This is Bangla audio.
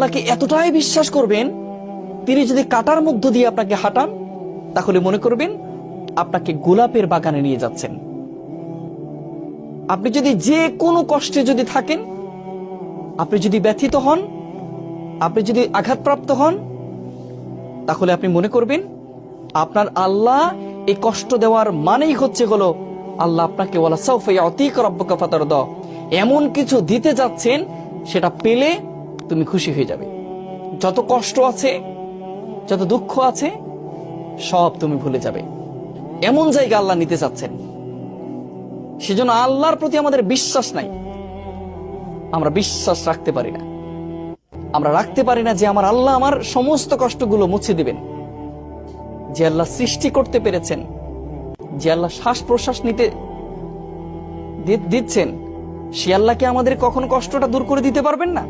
আল্লাহকে এতটাই বিশ্বাস করবেন, তিনি যদি কাঁটার মধ্য দিয়ে আপনাকে হাঁটান, তাহলে মনে করবেন আপনাকে গোলাপের বাগানে নিয়ে যাচ্ছেন। আপনি যদি যে কোনো কষ্টে যদি থাকেন, আপনি যদি ব্যথিত হন, আপনি যদি আঘাতপ্রাপ্ত হন, তাহলে আপনি মনে করবেন আপনার আল্লাহ এই কষ্ট দেওয়ার মানেই হচ্ছে হলো আল্লাহ আপনাকে ওয়ালা সাউফা ইয়াতিকা রাব্বুকা ফাতারদা, এমন কিছু দিতে যাচ্ছেন সেটা পেলে তুমি খুশি হয়ে যাবে। যত কষ্ট আছে, যত দুঃখ আছে, সব তুমি ভুলে যাবে। এমন জায়গা আল্লাহ নিতে চাচ্ছেন। সেজন্য আল্লাহর প্রতি আমাদের বিশ্বাস নাই, আমরা বিশ্বাস রাখতে পারি না। আমরা রাখতে পারি না যে আমার আল্লাহ আমার সমস্ত কষ্টগুলো মুছে দিবেন। যে আল্লাহ সৃষ্টি করতে পেরেছেন, যে আল্লাহ শ্বাস প্রশ্বাস নিতে দিচ্ছেন, সে আল্লাহকে আমাদের কখনো কষ্টটা দূর করে দিতে পারবেন না?